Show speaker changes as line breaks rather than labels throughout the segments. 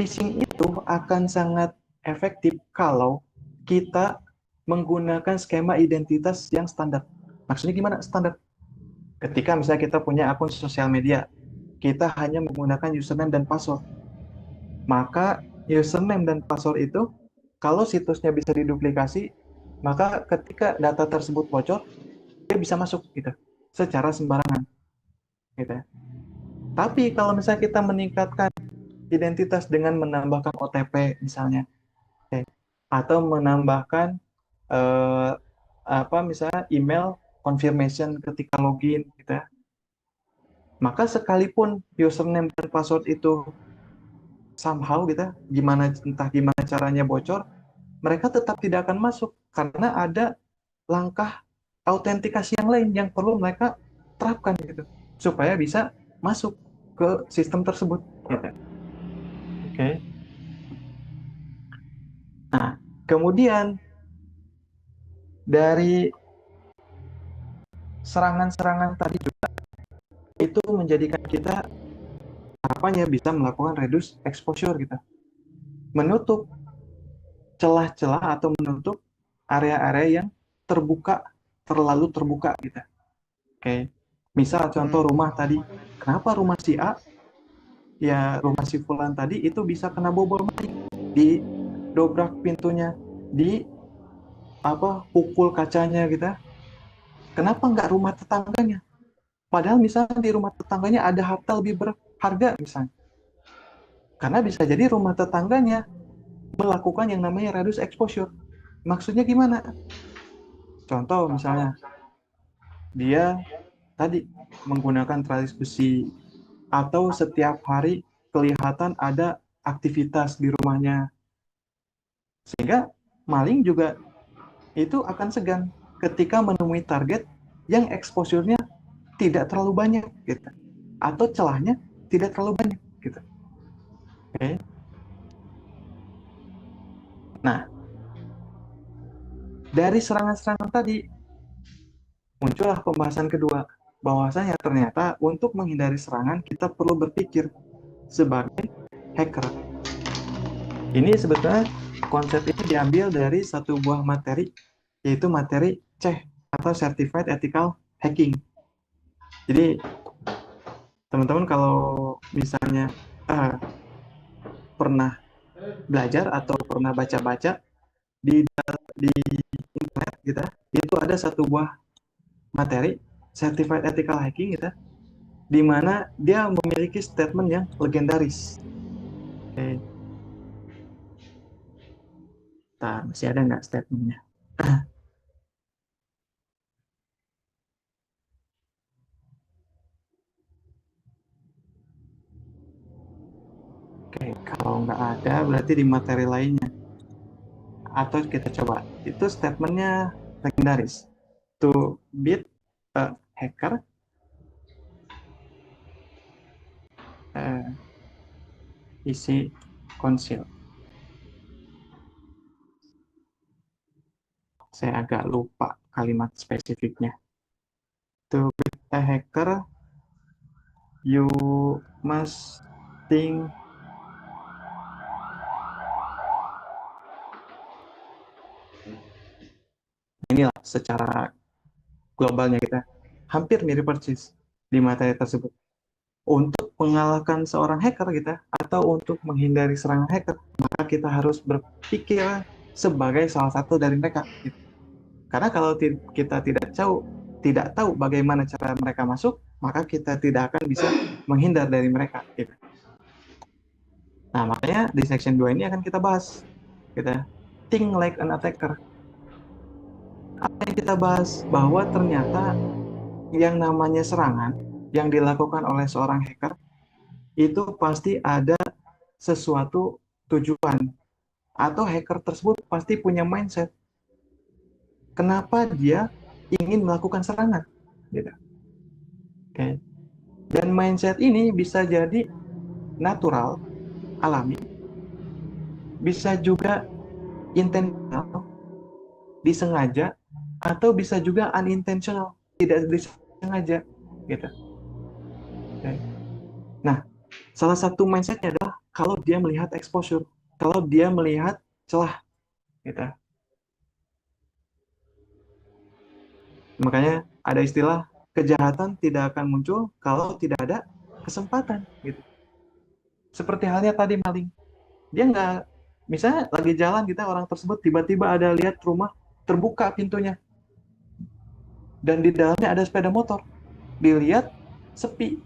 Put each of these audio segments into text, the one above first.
phishing itu akan sangat efektif kalau kita menggunakan skema identitas yang standar. Maksudnya gimana standar? Ketika misalnya kita punya akun sosial media, kita hanya menggunakan username dan password. Maka username dan password itu, kalau situsnya bisa diduplikasi, maka ketika data tersebut bocor, dia bisa masuk gitu, secara sembarangan. Gitu. Tapi kalau misalnya kita meningkatkan identitas dengan menambahkan OTP misalnya, atau menambahkan eh, misalnya email confirmation ketika login gitu ya. Maka sekalipun username dan password itu somehow gitu ya, entah gimana caranya bocor, mereka tetap tidak akan masuk karena ada langkah autentikasi yang lain yang perlu mereka terapkan gitu supaya bisa masuk ke sistem tersebut gitu. Oke. Nah, kemudian dari serangan-serangan tadi juga itu menjadikan kita harapannya bisa melakukan reduce exposure gitu. Menutup celah-celah atau menutup area-area yang terbuka, terlalu terbuka gitu. Oke. Misal contoh rumah tadi. Kenapa rumah si A, ya rumah si Fulan tadi itu bisa kena bobol maling, di dobrak pintunya, di pukul kacanya gitu. Kenapa nggak rumah tetangganya? Padahal misalnya di rumah tetangganya ada harta lebih berharga misalnya. Karena bisa jadi rumah tetangganya melakukan yang namanya reduce exposure. Maksudnya gimana? Contoh misalnya, dia tadi menggunakan tralis besi, atau setiap hari kelihatan ada aktivitas di rumahnya. Sehingga maling juga itu akan segan ketika menemui target yang exposure-nya tidak terlalu banyak gitu. Atau celahnya tidak terlalu banyak gitu. Oke. Nah, dari serangan-serangan tadi muncullah pembahasan kedua, bahwasanya ternyata untuk menghindari serangan kita perlu berpikir sebagai hacker. Ini sebetulnya konsep ini diambil dari satu buah materi, yaitu materi CEH atau Certified Ethical Hacking. Jadi teman-teman kalau misalnya pernah belajar atau pernah baca-baca di internet gitu, itu ada satu buah materi Certified Ethical Hacking gitu, di mana dia memiliki statement yang legendaris. Oke. Masih ada nggak statementnya? Oke, kalau nggak ada berarti di materi lainnya. Atau kita coba, itu statementnya legendaris. To beat a hacker, isi conceal. Saya agak lupa kalimat spesifiknya. To beat a hacker, you must think inilah secara globalnya kita hampir mirip persis di materi tersebut. Untuk mengalahkan seorang hacker kita atau untuk menghindari serangan hacker, maka kita harus berpikir sebagai salah satu dari mereka. Gitu. Karena kalau kita tidak tahu bagaimana cara mereka masuk, maka kita tidak akan bisa menghindar dari mereka. Gitu. Nah, makanya di section 2 ini akan kita bahas. Kita think like an attacker. Apa yang kita bahas? Bahwa ternyata yang namanya serangan yang dilakukan oleh seorang hacker itu pasti ada sesuatu tujuan, atau hacker tersebut pasti punya mindset kenapa dia ingin melakukan serangan gitu. Oke. Dan mindset ini bisa jadi natural, alami, bisa juga intentional, disengaja, atau bisa juga unintentional, tidak disengaja gitu. Oke. Nah, salah satu mindsetnya adalah kalau dia melihat exposure, kalau dia melihat celah, gitu. Makanya ada istilah kejahatan tidak akan muncul kalau tidak ada kesempatan, gitu. Seperti halnya tadi maling, dia nggak, misalnya lagi jalan kita orang tersebut tiba-tiba ada lihat rumah terbuka pintunya dan di dalamnya ada sepeda motor, dilihat sepi,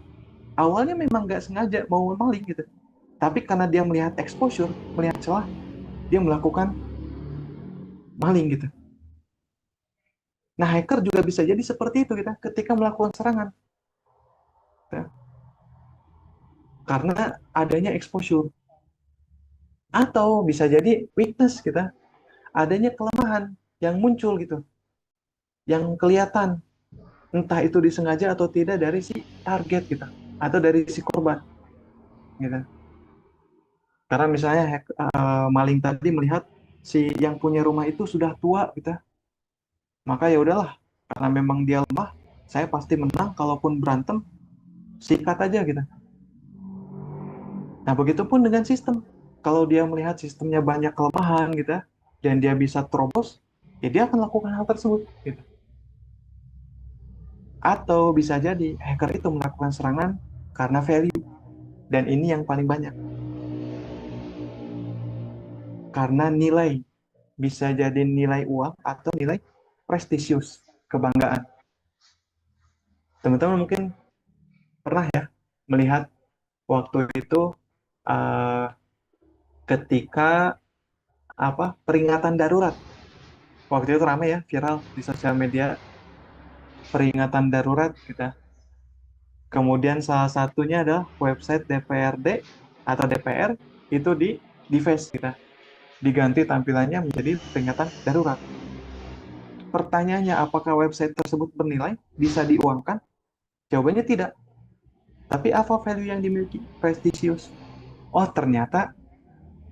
awalnya memang nggak sengaja mau maling gitu, tapi karena dia melihat exposure, melihat celah, dia melakukan maling gitu. Nah, hacker juga bisa jadi seperti itu kita ketika melakukan serangan, ya. Karena adanya exposure, atau bisa jadi weakness kita, adanya kelemahan yang muncul gitu, yang kelihatan, entah itu disengaja atau tidak dari si target kita atau dari si korban gitu. Karena misalnya maling tadi melihat si yang punya rumah itu sudah tua gitu, maka ya udahlah, karena memang dia lemah, saya pasti menang, kalaupun berantem sikat aja gitu. Nah, begitupun dengan sistem. Kalau dia melihat sistemnya banyak kelemahan gitu ya, dan dia bisa terobos, ya dia akan lakukan hal tersebut gitu. Atau bisa jadi hacker itu melakukan serangan karena value, dan ini yang paling banyak. Karena nilai, bisa jadi nilai uang atau nilai prestisius, kebanggaan. Teman-teman mungkin pernah ya melihat waktu itu eh, ketika peringatan darurat. Waktu itu ramai ya, viral di sosial media, peringatan darurat kita. Kemudian salah satunya adalah website DPRD atau DPR itu di face kita, diganti tampilannya menjadi peringatan darurat. Pertanyaannya, apakah website tersebut bernilai, bisa diuangkan? Jawabannya tidak. Tapi apa value yang dimiliki? Prestisius. Oh, ternyata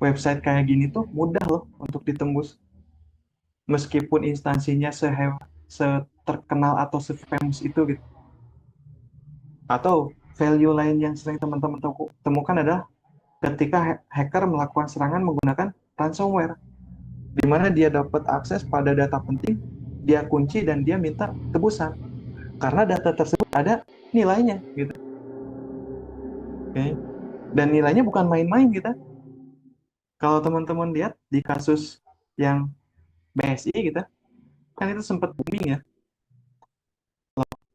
website kayak gini tuh mudah loh untuk ditembus. Meskipun instansinya seterkenal atau se-famous itu gitu. Atau value lain yang sering teman-teman temukan adalah ketika hacker melakukan serangan menggunakan ransomware, di mana dia dapat akses pada data penting, dia kunci dan dia minta tebusan. Karena data tersebut ada nilainya gitu. Oke. Dan nilainya bukan main-main gitu. Kalau teman-teman lihat di kasus yang BSI gitu, kan itu sempat booming ya,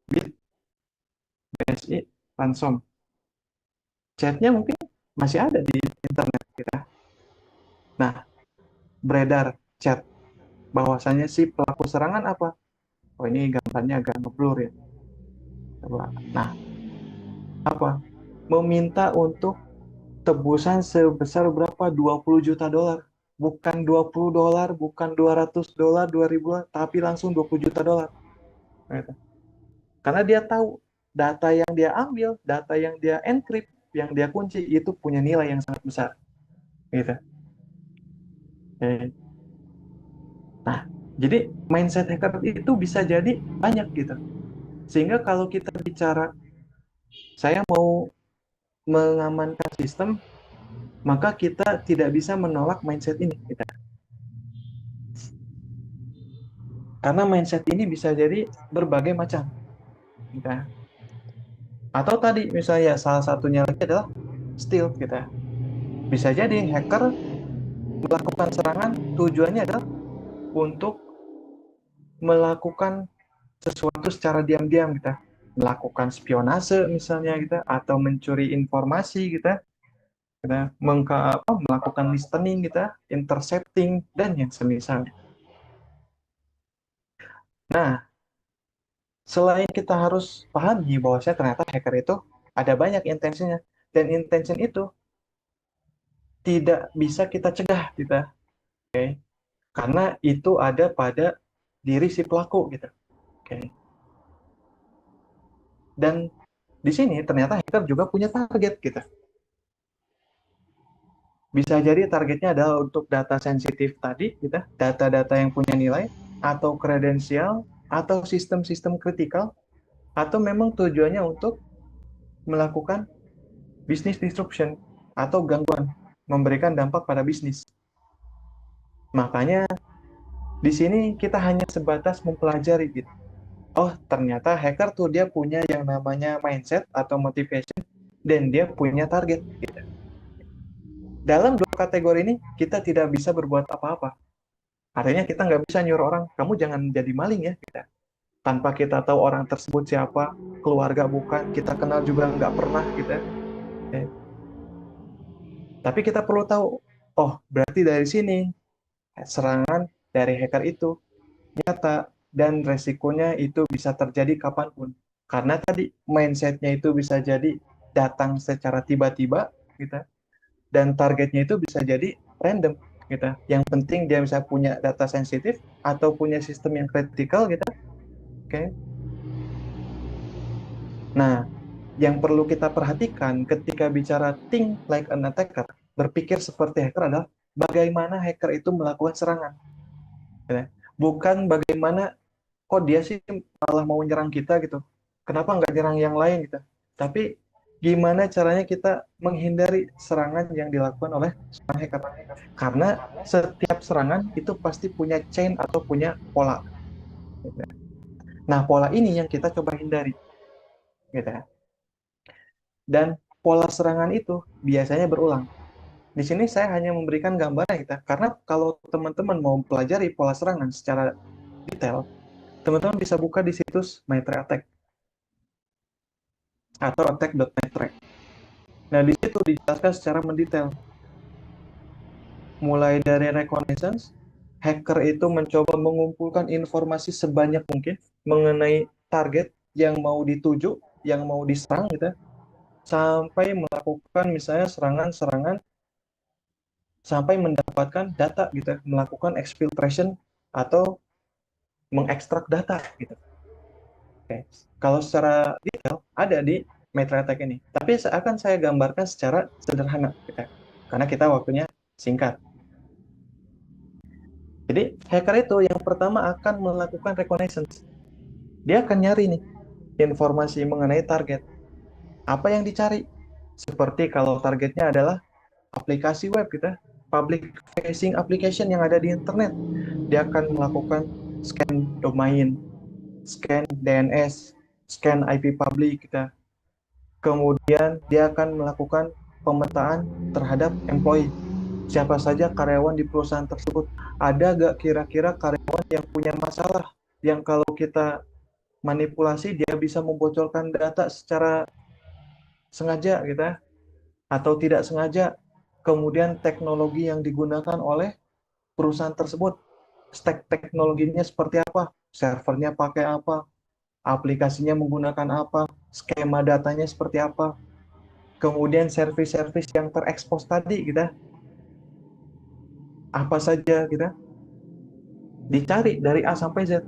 bit BSI ransom. Chatnya mungkin masih ada di internet kita. Nah, beredar chat bahwasanya si pelaku serangan apa? Oh, ini gambarnya agak ngeblur ya. Coba. Nah, apa? Meminta untuk tebusan sebesar berapa? 20 juta dolar. Bukan 20 dolar, bukan 200 dolar, 2000 dolar, tapi langsung 20 juta dolar. Gitu. Karena dia tahu data yang dia ambil, data yang dia encrypt, yang dia kunci itu punya nilai yang sangat besar. Gitu. Oke. Nah, jadi mindset hacker itu bisa jadi banyak gitu. Sehingga kalau kita bicara, saya mau mengamankan sistem, maka kita tidak bisa menolak mindset ini. Gitu. Karena mindset ini bisa jadi berbagai macam. Gitu. Atau tadi misalnya salah satunya lagi adalah stealth. Gitu. Bisa jadi hacker melakukan serangan tujuannya adalah untuk melakukan sesuatu secara diam-diam kita, melakukan spionase misalnya kita, atau mencuri informasi kita melakukan listening kita, intercepting dan yang semisal. Nah, selain kita harus pahami bahwasanya ternyata hacker itu ada banyak intensinya, dan intention itu tidak bisa kita cegah kita, oke, karena itu ada pada diri si pelaku gitu, oke. Dan di sini ternyata hacker juga punya target gitu. Bisa jadi targetnya adalah untuk data sensitif tadi, gitu, data-data yang punya nilai, atau kredensial, atau sistem-sistem kritikal, atau memang tujuannya untuk melakukan business disruption. atau gangguan, memberikan dampak pada bisnis. Makanya di sini kita hanya sebatas mempelajari gitu. Oh, ternyata hacker tuh dia punya yang namanya mindset atau motivation dan dia punya target gitu. Dalam dua kategori ini kita tidak bisa berbuat apa-apa. Artinya kita nggak bisa nyuruh orang, kamu jangan jadi maling ya, gitu. Tanpa kita tahu orang tersebut siapa, keluarga bukan, kita kenal juga nggak pernah gitu. Ya. Tapi kita perlu tahu, oh berarti dari sini serangan dari hacker itu nyata dan resikonya itu bisa terjadi kapanpun. Karena tadi mindsetnya itu bisa jadi datang secara tiba-tiba gitu, dan targetnya itu bisa jadi random gitu. Yang penting dia bisa punya data sensitif atau punya sistem yang kritikal gitu. Oke. Nah, yang perlu kita perhatikan ketika bicara think like an attacker, berpikir seperti hacker adalah bagaimana hacker itu melakukan serangan. Ya. Bukan bagaimana kok dia sih malah mau nyerang kita gitu. Kenapa nggak nyerang yang lain gitu. Tapi gimana caranya kita menghindari serangan yang dilakukan oleh seorang hacker. Karena setiap serangan itu pasti punya chain atau punya pola. Gitu. Nah, pola ini yang kita coba hindari. Gitu ya. Dan pola serangan itu biasanya berulang. Di sini saya hanya memberikan gambaran kita, karena kalau teman-teman mau pelajari pola serangan secara detail, teman-teman bisa buka di situs MyThreatAttack atau attack.mythreat. Nah, di situ dijelaskan secara mendetail. Mulai dari reconnaissance, hacker itu mencoba mengumpulkan informasi sebanyak mungkin mengenai target yang mau dituju, yang mau diserang gitu, sampai melakukan misalnya serangan-serangan sampai mendapatkan data gitu, melakukan exfiltration atau mengekstrak data gitu. Oke. Kalau secara detail ada di MetroTech ini, tapi akan saya gambarkan secara sederhana gitu, karena kita waktunya singkat. Jadi hacker itu yang pertama akan melakukan reconnaissance. Dia akan nyari nih informasi mengenai target. Apa yang dicari? Seperti kalau targetnya adalah aplikasi web kita, public facing application yang ada di internet. Dia akan melakukan scan domain, scan DNS, scan IP public kita. Kemudian dia akan melakukan pemetaan terhadap employee. Siapa saja karyawan di perusahaan tersebut. Ada gak kira-kira karyawan yang punya masalah? Yang kalau kita manipulasi dia bisa membocorkan data secara sengaja gitu ya, atau tidak sengaja. Kemudian teknologi yang digunakan oleh perusahaan tersebut, stack teknologinya seperti apa, servernya pakai apa, aplikasinya menggunakan apa, skema datanya seperti apa, kemudian service-service yang terekspos tadi kita apa saja kita dicari dari A sampai Z.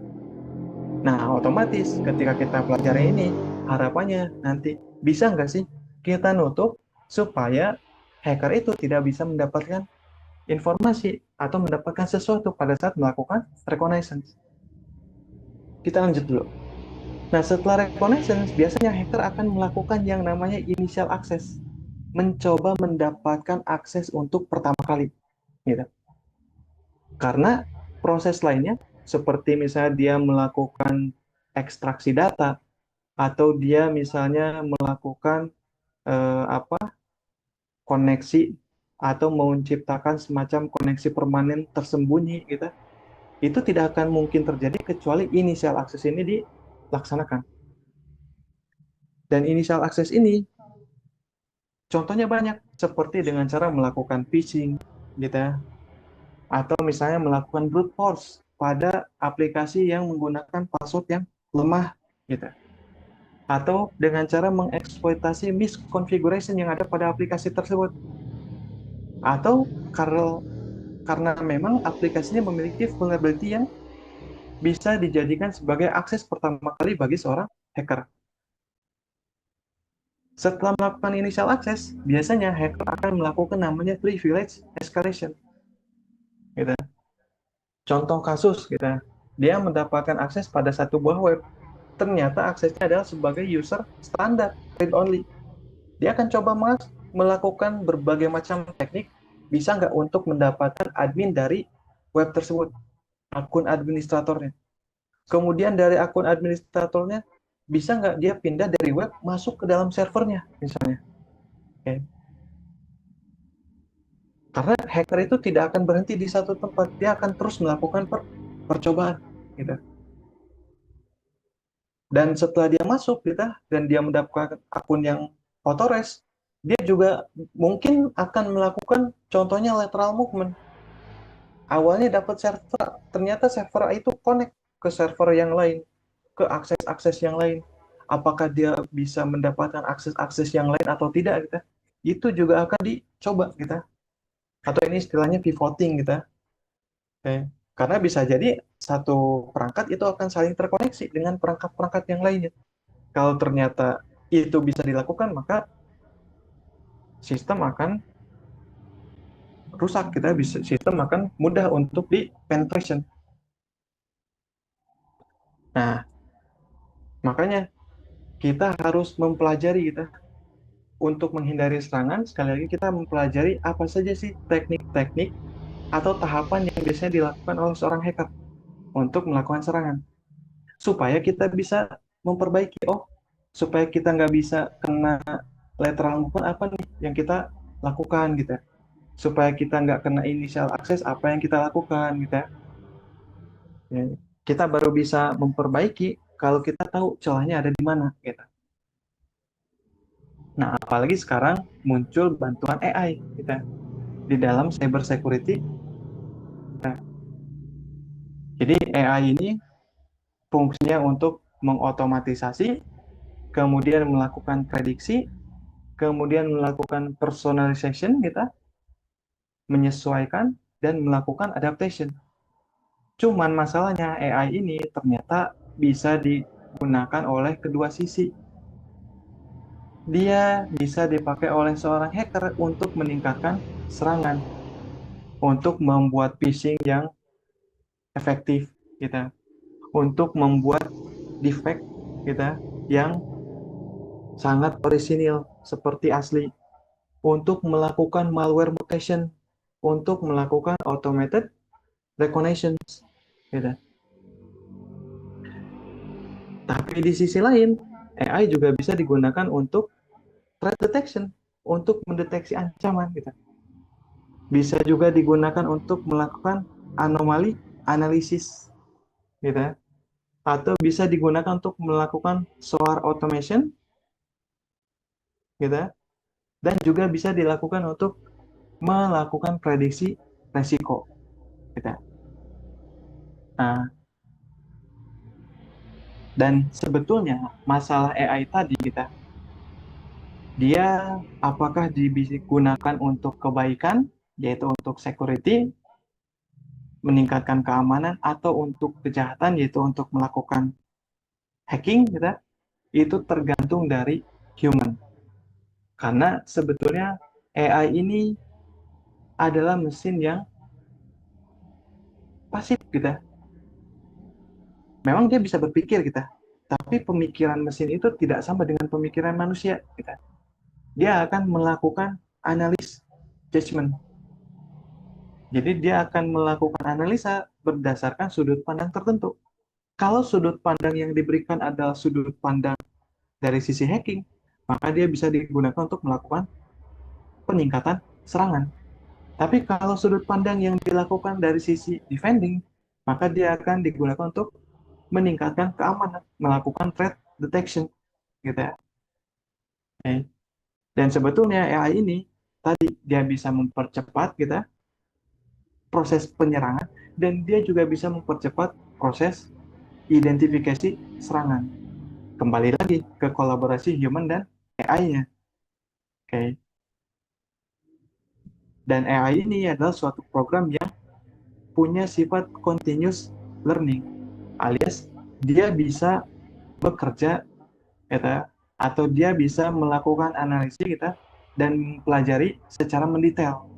Nah, otomatis ketika kita pelajari ini, harapannya nanti bisa nggak sih kita nutup supaya hacker itu tidak bisa mendapatkan informasi atau mendapatkan sesuatu pada saat melakukan reconnaissance. Kita lanjut dulu. Nah, setelah reconnaissance, biasanya hacker akan melakukan yang namanya initial access, mencoba mendapatkan akses untuk pertama kali. Gitu. Karena proses lainnya, seperti misalnya dia melakukan ekstraksi data, atau dia misalnya melakukan koneksi atau menciptakan semacam koneksi permanen tersembunyi gitu, itu tidak akan mungkin terjadi kecuali initial access ini dilaksanakan. Dan initial access ini contohnya banyak, seperti dengan cara melakukan phishing gitu ya, atau misalnya melakukan brute force pada aplikasi yang menggunakan password yang lemah gitu, atau dengan cara mengeksploitasi misconfiguration yang ada pada aplikasi tersebut, atau karena memang aplikasinya memiliki vulnerability yang bisa dijadikan sebagai akses pertama kali bagi seorang hacker. Setelah melakukan initial access, biasanya hacker akan melakukan namanya privilege escalation. Gitu. Contoh kasus, gitu. Dia mendapatkan akses pada satu buah web. Ternyata aksesnya adalah sebagai user standar, read only. Dia akan coba melakukan berbagai macam teknik, bisa nggak untuk mendapatkan admin dari web tersebut, akun administratornya. Kemudian dari akun administratornya, bisa nggak dia pindah dari web masuk ke dalam servernya, misalnya. Oke. Karena hacker itu tidak akan berhenti di satu tempat, dia akan terus melakukan percobaan, gitu. Dan setelah dia masuk, gitu, dan dia mendapatkan akun yang authorized, dia juga mungkin akan melakukan contohnya lateral movement. Awalnya dapat server, ternyata server itu connect ke server yang lain, ke akses-akses yang lain. Apakah dia bisa mendapatkan akses-akses yang lain atau tidak, gitu. Itu juga akan dicoba, gitu. Atau ini istilahnya pivoting, gitu. Oke. Karena bisa jadi satu perangkat itu akan saling terkoneksi dengan perangkat-perangkat yang lainnya. Kalau ternyata itu bisa dilakukan, maka sistem akan rusak. Sistem akan mudah untuk di penetration. Nah, makanya kita harus mempelajari kita untuk menghindari serangan. Sekali lagi kita mempelajari apa saja sih teknik-teknik atau tahapan yang biasanya dilakukan oleh seorang hacker untuk melakukan serangan, supaya kita bisa memperbaiki. Oh, supaya kita nggak bisa kena lateral movement, apa nih yang kita lakukan, gitu. Supaya kita nggak kena initial access, apa yang kita lakukan, gitu. Ya, kita baru bisa memperbaiki kalau kita tahu celahnya ada di mana, gitu. Nah, apalagi sekarang muncul bantuan AI, gitu, di dalam cyber security. Nah, jadi AI ini fungsinya untuk mengotomatisasi, kemudian melakukan prediksi, kemudian melakukan personalization, gitu, menyesuaikan, dan melakukan adaptation. Cuman masalahnya AI ini ternyata bisa digunakan oleh kedua sisi. Dia bisa dipakai oleh seorang hacker untuk meningkatkan serangan, untuk membuat phishing yang efektif, gitu, untuk membuat defect, gitu, yang sangat orisinil seperti asli, untuk melakukan malware mutation, untuk melakukan automated recognitions, gitu. Tapi di sisi lain, AI juga bisa digunakan untuk threat detection, untuk mendeteksi ancaman, gitu. Bisa juga digunakan untuk melakukan anomali analisis, gitu. Atau bisa digunakan untuk melakukan SOAR automation, gitu. Dan juga bisa dilakukan untuk melakukan prediksi resiko, gitu. Nah, dan sebetulnya masalah AI tadi, kita, dia apakah digunakan untuk kebaikan, yaitu untuk security, meningkatkan keamanan, atau untuk kejahatan, yaitu untuk melakukan hacking, kita, itu tergantung dari human. Karena sebetulnya AI ini adalah mesin yang pasif, kita. Memang dia bisa berpikir, kita, tapi pemikiran mesin itu tidak sama dengan pemikiran manusia, kita. Dia akan melakukan analis judgment. Jadi dia akan melakukan analisa berdasarkan sudut pandang tertentu. Kalau sudut pandang yang diberikan adalah sudut pandang dari sisi hacking, maka dia bisa digunakan untuk melakukan peningkatan serangan. Tapi kalau sudut pandang yang dilakukan dari sisi defending, maka dia akan digunakan untuk meningkatkan keamanan, melakukan threat detection, gitu ya. Oke. Dan sebetulnya AI ini tadi dia bisa mempercepat, kita, proses penyerangan, dan dia juga bisa mempercepat proses identifikasi serangan. Kembali lagi ke kolaborasi human dan AI-nya. Oke. Dan AI ini adalah suatu program yang punya sifat continuous learning, alias dia bisa bekerja, kita, atau dia bisa melakukan analisis, kita, dan mempelajari secara mendetail.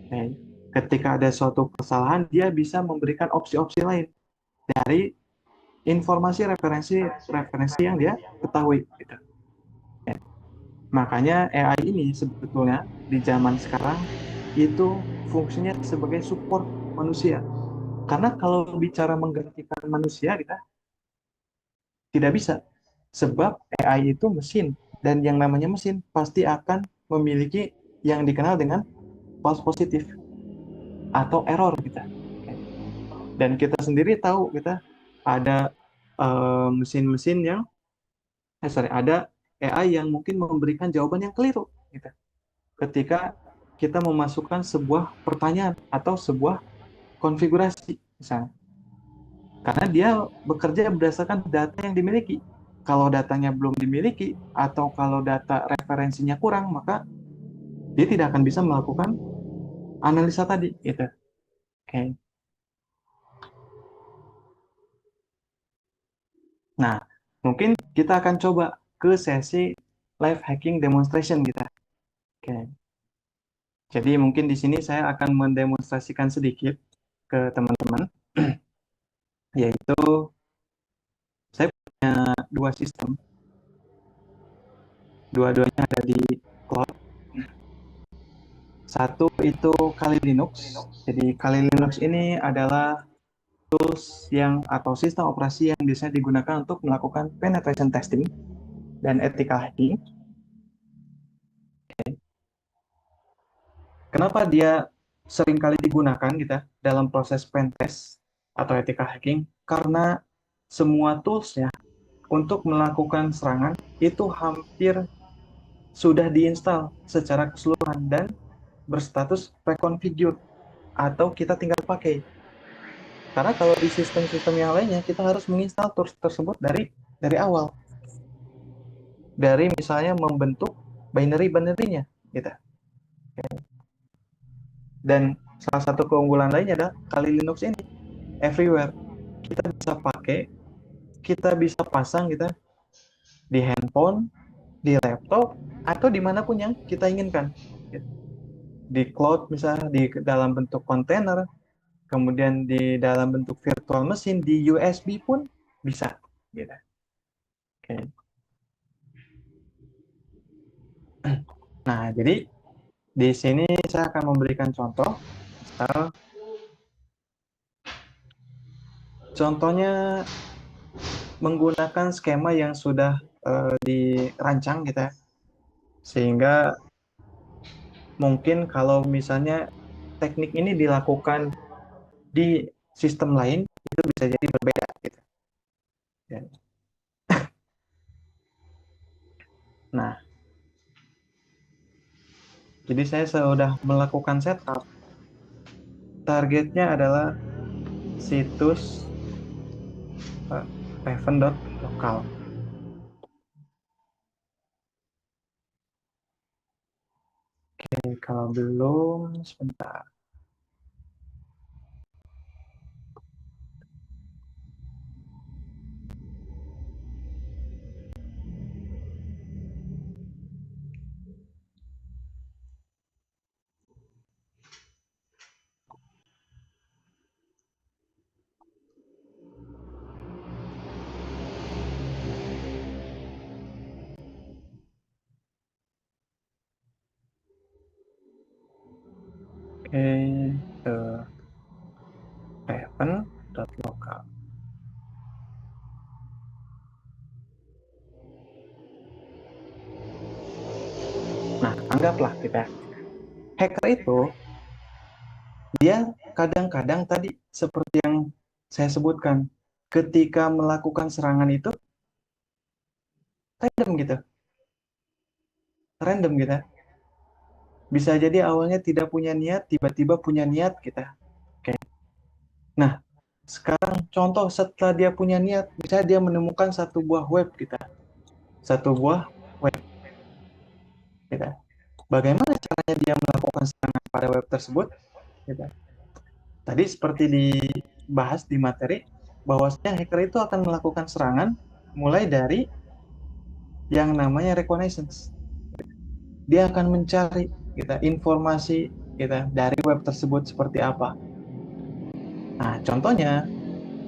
Oke. Ketika ada suatu kesalahan, dia bisa memberikan opsi-opsi lain dari informasi referensi referensi yang dia ketahui, gitu. Ya. Makanya AI ini sebetulnya di zaman sekarang itu fungsinya sebagai support manusia. Karena kalau bicara menggantikan manusia, kita tidak bisa. Sebab AI itu mesin. Dan yang namanya mesin pasti akan memiliki yang dikenal dengan false positif atau error kita. Dan kita sendiri tahu kita ada mesin-mesin yang, ada AI yang mungkin memberikan jawaban yang keliru. Gitu. Ketika kita memasukkan sebuah pertanyaan atau sebuah konfigurasi, misalnya. Karena dia bekerja berdasarkan data yang dimiliki. Kalau datanya belum dimiliki atau kalau data referensinya kurang, maka dia tidak akan bisa melakukan analisa tadi, gitu. Oke. Nah, mungkin kita akan coba ke sesi live hacking demonstration kita. Oke. Jadi mungkin di sini saya akan mendemonstrasikan sedikit ke teman-teman, yaitu saya punya dua sistem, dua-duanya ada di cloud. Satu itu Kali Linux. Jadi Kali Linux ini adalah tools yang atau sistem operasi yang biasanya digunakan untuk melakukan penetration testing dan ethical hacking. Kenapa dia sering kali digunakan gitu dalam proses pentest atau ethical hacking? Karena semua toolsnya untuk melakukan serangan itu hampir sudah diinstal secara keseluruhan dan berstatus reconfigured atau kita tinggal pakai. Karena kalau di sistem-sistem yang lainnya kita harus menginstal tools tersebut dari awal. Dari misalnya membentuk binary-binary-nya gitu. Dan salah satu keunggulan lainnya adalah Kali Linux ini everywhere. Kita bisa pakai, kita bisa pasang kita di handphone, di laptop, atau dimanapun yang kita inginkan. Di cloud misalnya, di dalam bentuk kontainer, kemudian di dalam bentuk virtual mesin, di USB pun bisa. Gitu. Oke. Nah, jadi di sini saya akan memberikan contoh. Misal, contohnya menggunakan skema yang sudah dirancang gitu ya. Sehingga mungkin kalau misalnya teknik ini dilakukan di sistem lain itu bisa jadi berbeda gitu. Ya. Nah, jadi saya sudah melakukan setup. Targetnya adalah situs raven.local. Oke, kalau belum sebentar. Oke, ke raven.local. Nah, anggaplah kita hacker itu dia kadang-kadang tadi seperti yang saya sebutkan, ketika melakukan serangan itu random gitu, random gitu. Bisa jadi awalnya tidak punya niat, tiba-tiba punya niat kita. Oke. Nah, sekarang contoh setelah dia punya niat, bisa dia menemukan satu buah web kita, satu buah web kita. Bagaimana caranya dia melakukan serangan pada web tersebut? Gitu. Tadi seperti dibahas di materi, bahwasanya hacker itu akan melakukan serangan mulai dari yang namanya reconnaissance. Dia akan mencari kita informasi kita dari web tersebut seperti apa. Nah, contohnya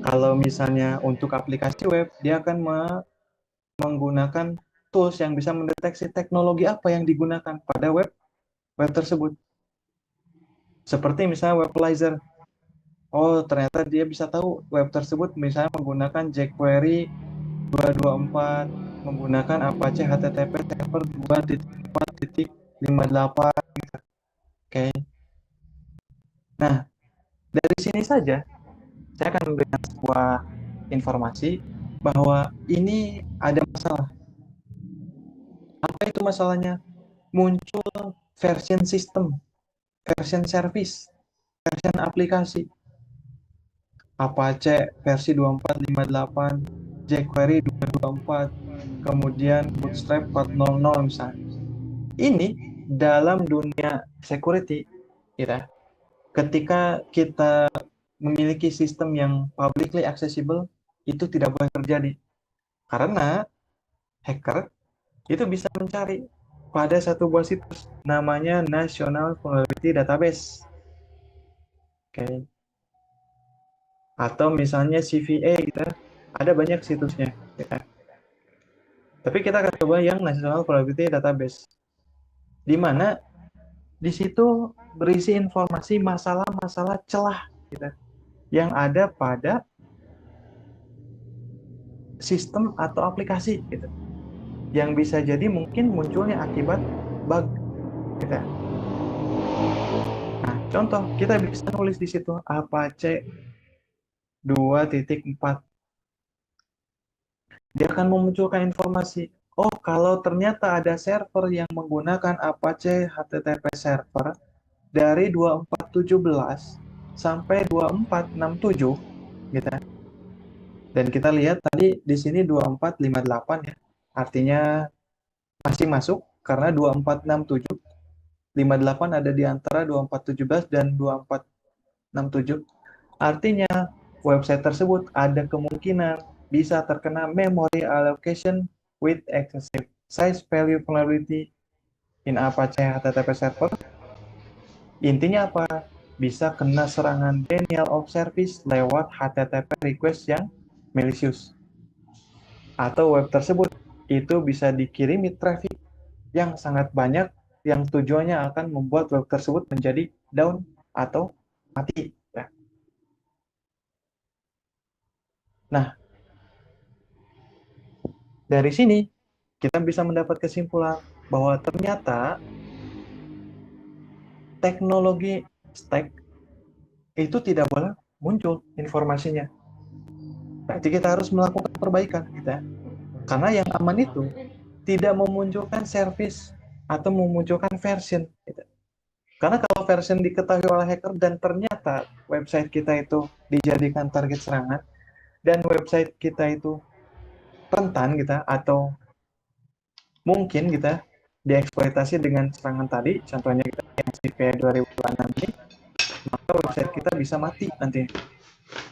kalau misalnya untuk aplikasi web, dia akan menggunakan tools yang bisa mendeteksi teknologi apa yang digunakan pada web tersebut. Seperti misalnya Webalizer. Oh, ternyata dia bisa tahu web tersebut misalnya menggunakan jQuery 224, menggunakan Apache HTTP server 2.4.58. Oke. Nah, dari sini saja saya akan memberikan sebuah informasi bahwa ini ada masalah. Apa itu masalahnya? Muncul version system, version service, version aplikasi. Apache versi 2458, jQuery 224, kemudian Bootstrap 4.0.0 misalnya. Ini dalam dunia security, kita ketika kita memiliki sistem yang publicly accessible, itu tidak boleh terjadi. Karena hacker itu bisa mencari pada satu buah situs namanya National Vulnerability Database. Oke. Atau misalnya CVA, kita ada banyak situsnya. Ya. Tapi kita akan coba yang National Vulnerability Database, di mana di situ berisi informasi masalah-masalah celah kita yang ada pada sistem atau aplikasi gitu. Yang bisa jadi mungkin munculnya akibat bug gitu. Nah, contoh kita bisa nulis di situ Apache 2.4. Dia akan memunculkan informasi. Oh, kalau ternyata ada server yang menggunakan Apache HTTP server dari 2417 sampai 2467 gitu. Dan kita lihat tadi di sini 2458 ya. Artinya masih masuk karena 2467, 58 ada di antara 2417 dan 2467. Artinya website tersebut ada kemungkinan bisa terkena memory allocation with excessive size value vulnerability in Apache HTTP server. Intinya apa? Bisa kena serangan denial of service lewat HTTP request yang malicious. Atau web tersebut itu bisa dikirimi traffic yang sangat banyak yang tujuannya akan membuat web tersebut menjadi down atau mati. Ya. Nah, dari sini kita bisa mendapat kesimpulan bahwa ternyata teknologi stack itu tidak boleh muncul informasinya. Berarti kita harus melakukan perbaikan kita. Karena yang aman itu tidak memunculkan service atau memunculkan version. Gitu. Karena kalau version diketahui oleh hacker dan ternyata website kita itu dijadikan target serangan dan website kita itu rentan kita atau mungkin kita dieksploitasi dengan serangan tadi, contohnya kita yang CVE 2006 ini, maka website kita bisa mati nanti.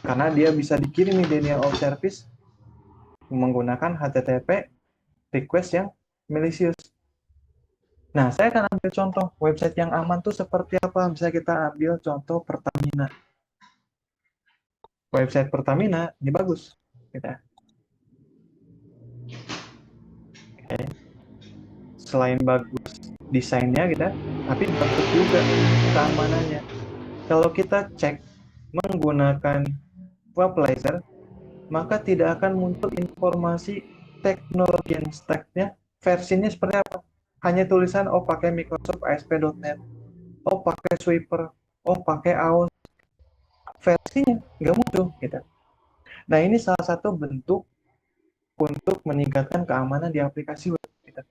Karena dia bisa dikirimi denial of service menggunakan HTTP request yang malicious. Nah, saya akan ambil contoh website yang aman tuh seperti apa. Bisa kita ambil contoh Pertamina. Website Pertamina ini bagus. Kita. Oke. Selain bagus desainnya kita, tapi bagus juga keamanannya. Kalau kita cek menggunakan Webalizer, maka tidak akan muncul informasi teknologi stack-nya versinya seperti apa. Hanya tulisan, oh pakai Microsoft ASP.NET, oh pakai Sweeper, oh pakai AWS. Versinya nggak muncul. Gitu. Nah, ini salah satu bentuk untuk meningkatkan keamanan di aplikasi web. Gitu.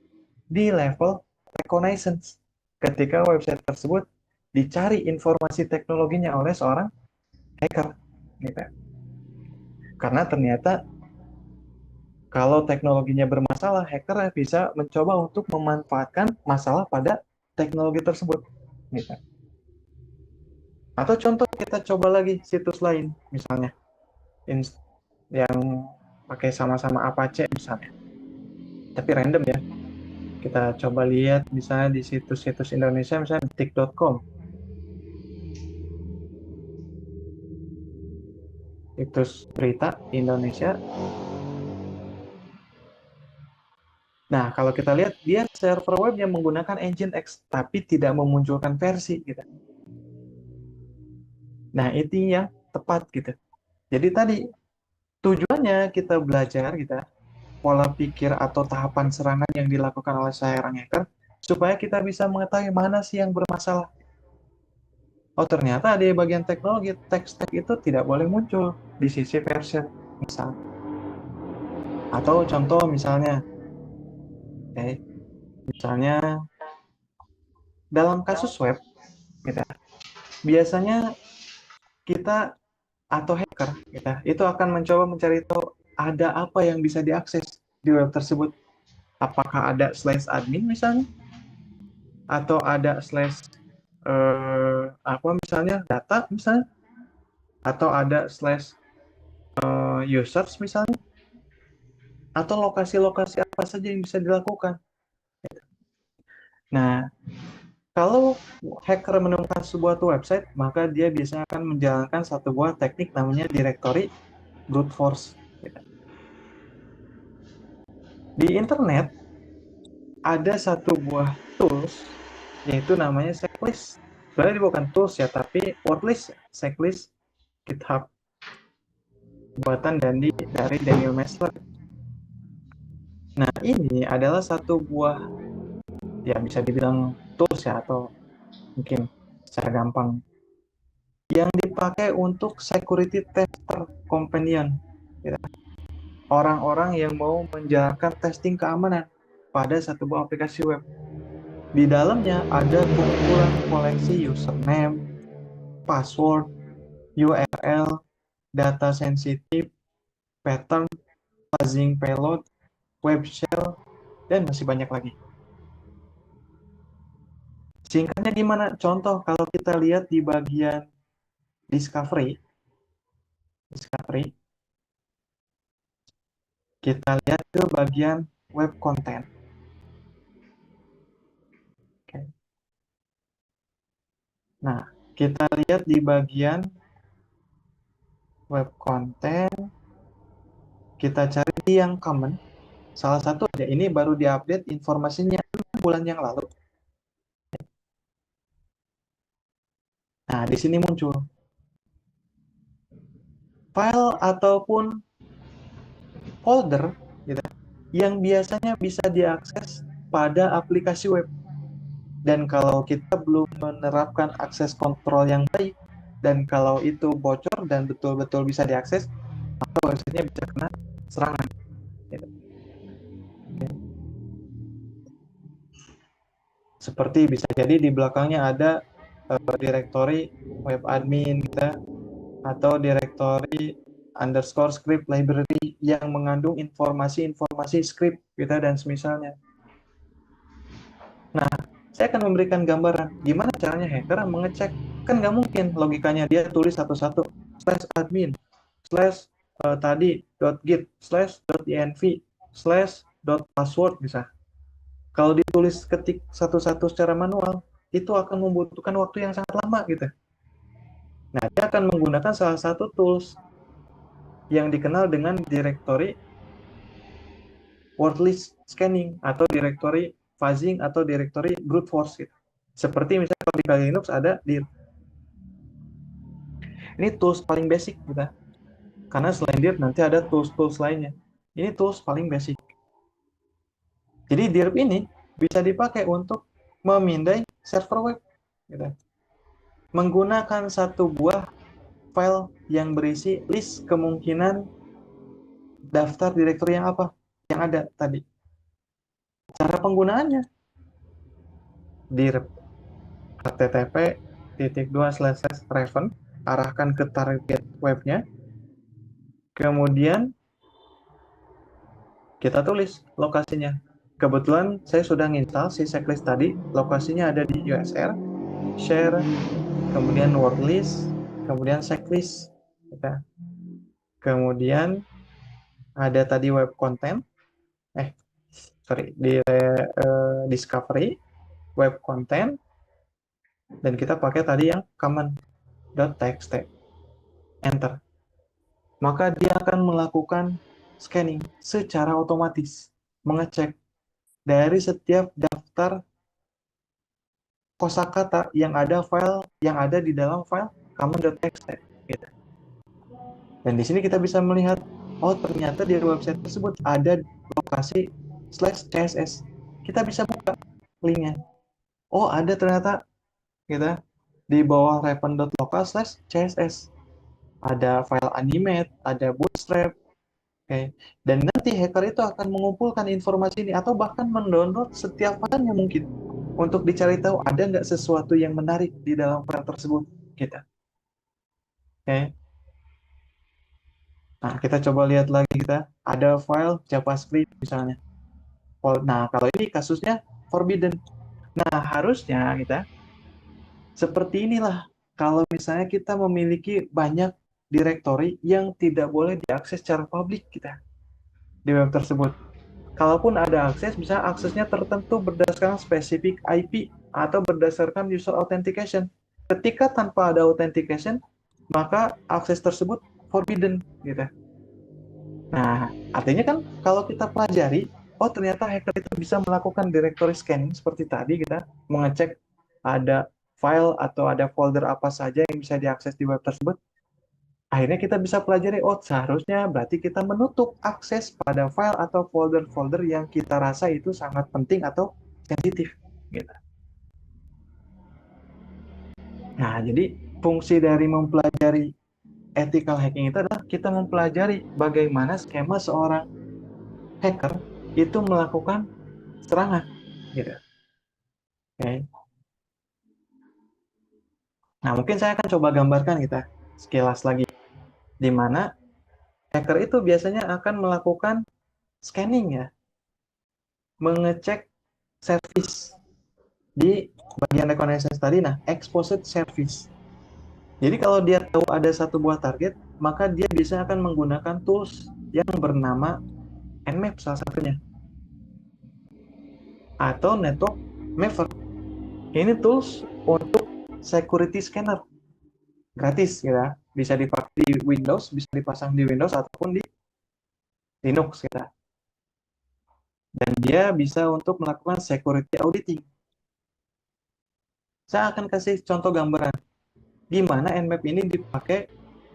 Di level reconnaissance. Ketika website tersebut dicari informasi teknologinya oleh seorang hacker. Gitu. Karena ternyata kalau teknologinya bermasalah, hacker bisa mencoba untuk memanfaatkan masalah pada teknologi tersebut. Gitu. Atau contoh kita coba lagi situs lain, misalnya yang pakai sama-sama Apache misalnya. Tapi random ya. Kita coba lihat misalnya di situs-situs Indonesia, misalnya detik.com. Situs berita Indonesia. Nah, kalau kita lihat dia server web yang menggunakan Nginx tapi tidak memunculkan versi gitu. Nah, itu yang tepat gitu. Jadi tadi tujuannya kita belajar gitu, pola pikir atau tahapan serangan yang dilakukan oleh seorang hacker supaya kita bisa mengetahui mana sih yang bermasalah. Oh, ternyata di bagian teknologi text tag itu tidak boleh muncul di sisi version misal. Atau contoh misalnya, misalnya dalam kasus web, gitu, biasanya kita atau hacker, gitu, itu akan mencoba mencari tahu ada apa yang bisa diakses di web tersebut. Apakah ada slash admin misalnya, atau ada slash apa misalnya data misalnya, atau ada slash users misalnya, atau lokasi-lokasi apa saja yang bisa dilakukan. Nah, kalau hacker menemukan sebuah website, maka dia biasanya akan menjalankan satu buah teknik namanya directory brute force. Di internet ada satu buah tools yaitu namanya checklist. Sebenarnya ini bukan tools ya, tapi wordlist checklist GitHub buatan dari Daniel Messler. Nah, ini adalah satu buah ya bisa dibilang tools ya, atau mungkin secara gampang yang dipakai untuk security tester companion, ya. Orang-orang yang mau menjalankan testing keamanan pada satu buah aplikasi web. Di dalamnya ada kumpulan koleksi username, password, URL, data sensitif, pattern, fuzzing payload, web shell, dan masih banyak lagi. Singkatnya gimana? Contoh kalau kita lihat di bagian discovery, kita lihat ke bagian web content. Oke. Nah, kita lihat di bagian web content, kita cari di yang common. Salah satu aja, ini baru diupdate informasinya 6 bulan yang lalu. Nah, di sini muncul file ataupun folder gitu, yang biasanya bisa diakses pada aplikasi web. Dan kalau kita belum menerapkan akses kontrol yang baik, dan kalau itu bocor dan betul-betul bisa diakses, maka websitenya bisa kena serangan. Gitu. Seperti bisa jadi di belakangnya ada direktori web admin gitu, atau direktori underscore script library yang mengandung informasi-informasi script gitu dan semisalnya. Nah, saya akan memberikan gambaran gimana caranya hacker mengecek. Kan nggak mungkin logikanya dia tulis satu-satu slash admin slash tadi .git slash .env slash .password bisa. Kalau ditulis ketik satu-satu secara manual, itu akan membutuhkan waktu yang sangat lama gitu. Nah, dia akan menggunakan salah satu tools yang dikenal dengan directory word list scanning atau directory fuzzing atau directory brute force gitu. Seperti misalnya kalau di Kali Linux ada dir. Ini tools paling basic gitu. Karena selain dir nanti ada tools-tools lainnya. Ini tools paling basic. Jadi dir ini bisa dipakai untuk memindai server web gitu. Menggunakan satu buah file yang berisi list kemungkinan daftar direktori yang apa yang ada tadi. Cara penggunaannya dir http://raven arahkan ke target webnya, kemudian kita tulis lokasinya. Kebetulan saya sudah nginstal si checklist tadi, lokasinya ada di USR, share, kemudian word list, kemudian checklist. Kemudian ada tadi web content, di discovery, web content, dan kita pakai tadi yang common.txt. Enter. Maka dia akan melakukan scanning secara otomatis, mengecek dari setiap daftar kosakata yang ada di dalam file common.txt gitu. Dan di sini kita bisa melihat, oh ternyata di website tersebut ada lokasi /css. Kita bisa buka linknya. Oh ada ternyata kita di bawah reven.local/css ada file animate, ada bootstrap, oke. Dan nanti hacker itu akan mengumpulkan informasi ini atau bahkan mendownload setiap filenya mungkin untuk dicari tahu ada nggak sesuatu yang menarik di dalam file tersebut kita. Oke. Nah, kita coba lihat lagi kita ada file JavaScript misalnya. Nah, kalau ini kasusnya forbidden. Nah, harusnya kita seperti inilah kalau misalnya kita memiliki banyak directory yang tidak boleh diakses secara publik kita di web tersebut. Kalaupun ada akses, bisa aksesnya tertentu berdasarkan spesifik IP atau berdasarkan user authentication. Ketika tanpa ada authentication, maka akses tersebut forbidden gitu. Nah, artinya kan kalau kita pelajari, oh ternyata hacker itu bisa melakukan directory scanning seperti tadi kita mengecek ada file atau ada folder apa saja yang bisa diakses di web tersebut. Akhirnya kita bisa pelajari, oh seharusnya berarti kita menutup akses pada file atau folder-folder yang kita rasa itu sangat penting atau sensitif. Gitu. Nah, jadi fungsi dari mempelajari ethical hacking itu adalah kita mempelajari bagaimana skema seorang hacker itu melakukan serangan. Gitu. Oke. Nah, mungkin saya akan coba gambarkan kita sekilas lagi, di mana hacker itu biasanya akan melakukan scanning ya, mengecek service di bagian reconnaissance tadi, nah exposed service. Jadi kalau dia tahu ada satu buah target, maka dia bisa akan menggunakan tools yang bernama Nmap salah satunya, atau Network Mapper. Ini tools untuk security scanner, gratis ya, bisa dipakai di Windows, bisa dipasang di Windows ataupun di Linux kita. Dan dia bisa untuk melakukan security auditing. Saya akan kasih contoh gambaran gimana Nmap ini dipakai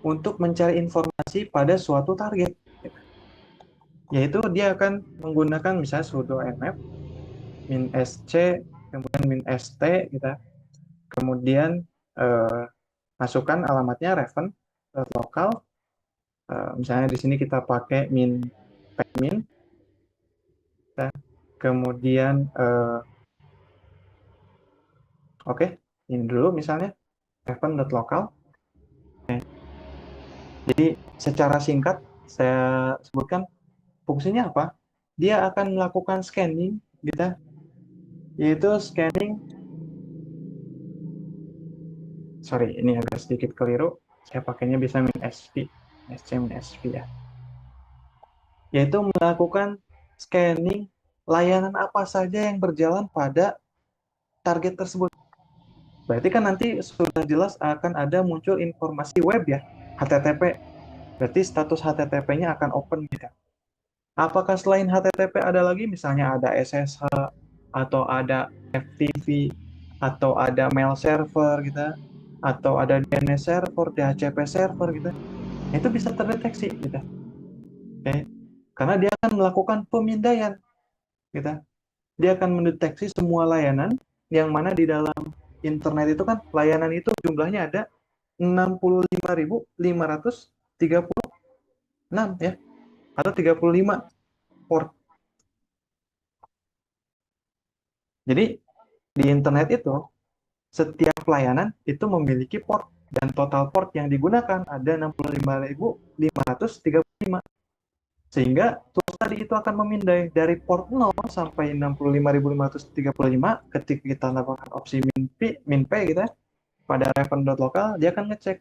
untuk mencari informasi pada suatu target. Yaitu dia akan menggunakan misalnya sudo nmap -sc kemudian -st kita, kemudian masukkan alamatnya reven.local, misalnya di sini kita pakai -min, ya. Kemudian oke, ini dulu misalnya reven.local. Jadi secara singkat saya sebutkan fungsinya apa? Dia akan melakukan scanning kita, yaitu scanning, sorry ini agak sedikit keliru, saya pakainya bisa -sp, -sp ya, yaitu melakukan scanning layanan apa saja yang berjalan pada target tersebut. Berarti kan nanti sudah jelas akan ada muncul informasi web ya, HTTP. Berarti status HTTP-nya akan open gitu. Apakah selain HTTP ada lagi, misalnya ada SSH, atau ada FTP, atau ada mail server gitu, atau ada DNS server, DHCP server gitu. Itu bisa terdeteksi gitu. Oke. Karena dia akan melakukan pemindaian gitu. Dia akan mendeteksi semua layanan yang mana di dalam internet itu kan layanan itu jumlahnya ada 65.536 ya, atau 35 port. Jadi di internet itu setiap layanan itu memiliki port dan total port yang digunakan ada 65.535. Sehingga tools tadi itu akan memindai dari port 0 sampai 65.535. Ketika kita lakukan opsi min p gitu ya, pada reven.local, dia akan ngecek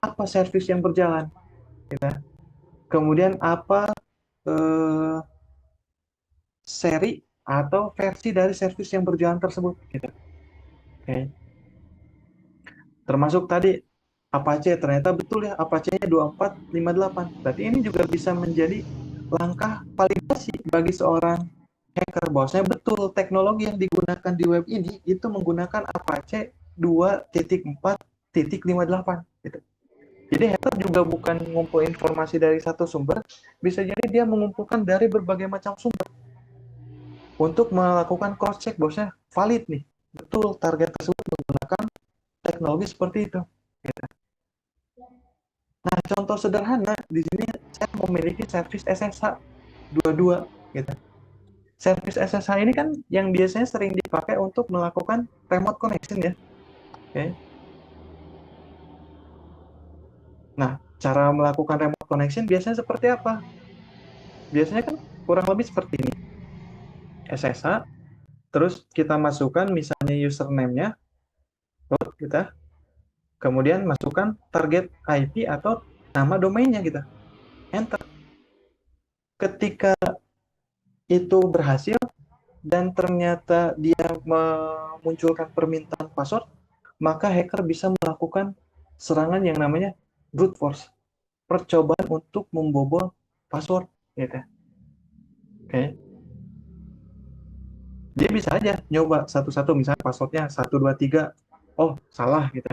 apa service yang berjalan gitu. Kemudian apa seri atau versi dari service yang berjalan tersebut gitu. Oke. Termasuk tadi Apache, ternyata betul ya Apache-nya 2458. Berarti ini juga bisa menjadi langkah validasi bagi seorang hacker bahwasanya betul teknologi yang digunakan di web ini itu menggunakan Apache 2.4.58 gitu. Jadi hacker juga bukan mengumpul informasi dari satu sumber, bisa jadi dia mengumpulkan dari berbagai macam sumber untuk melakukan cross check bahwasanya valid nih, betul target tersebut menggunakan teknologi seperti itu. Gitu. Nah, contoh sederhana di sini saya memiliki servis SSH 22 gitu. Servis SSH ini kan yang biasanya sering dipakai untuk melakukan remote connection ya. Okay. Nah, cara melakukan remote connection biasanya seperti apa? Biasanya kan kurang lebih seperti ini. SSH, terus kita masukkan misalnya username-nya, root kita, kemudian masukkan target IP atau nama domainnya kita. Enter. Ketika itu berhasil dan ternyata dia memunculkan permintaan password, maka hacker bisa melakukan serangan yang namanya brute force, percobaan untuk membobol password, gitu. Oke. Okay. Dia bisa aja nyoba satu-satu, misalnya passwordnya 123, oh salah gitu.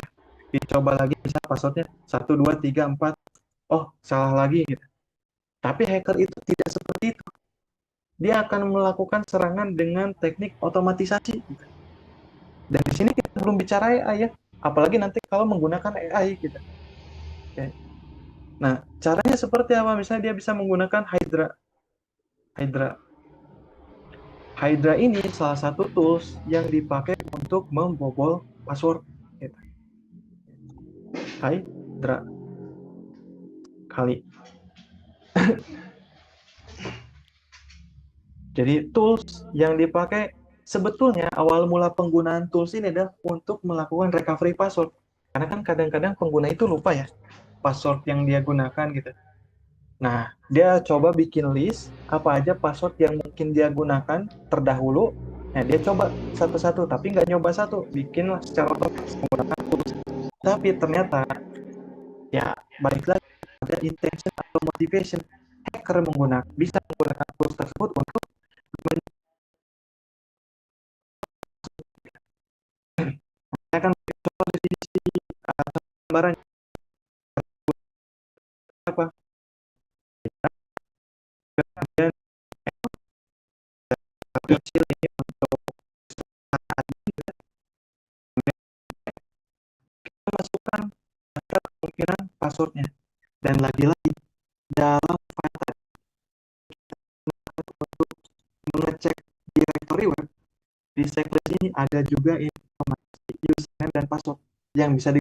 Dicoba lagi bisa passwordnya 1234, oh salah lagi gitu. Tapi hacker itu tidak seperti itu. Dia akan melakukan serangan dengan teknik otomatisasi. Dan di sini kita belum bicara AI ya, apalagi nanti kalau menggunakan AI gitu. Oke. Nah, caranya seperti apa? Misalnya dia bisa menggunakan Hydra. Hydra. Hydra ini salah satu tools yang dipakai untuk membobol password. Gitu. Hydra kali. Jadi tools yang dipakai sebetulnya awal mula penggunaan tools ini adalah untuk melakukan recovery password. Karena kan kadang-kadang pengguna itu lupa ya password yang dia gunakan gitu. Nah, dia coba bikin list apa aja password yang mungkin dia gunakan terdahulu. Nah, dia coba satu-satu, tapi nggak nyoba satu, bikinlah secara otomatis menggunakan tools. Tapi ternyata, ya balik lagi ada intention atau motivation. Hacker bisa menggunakan tools tersebut untuk menyelesaikan posisi gambaran apa. Kemudian kecil ini untuk masukkan kemungkinan passwordnya. Dan lagi-lagi dalam file untuk mengecek directory web di checklist ini ada juga informasi username dan password yang bisa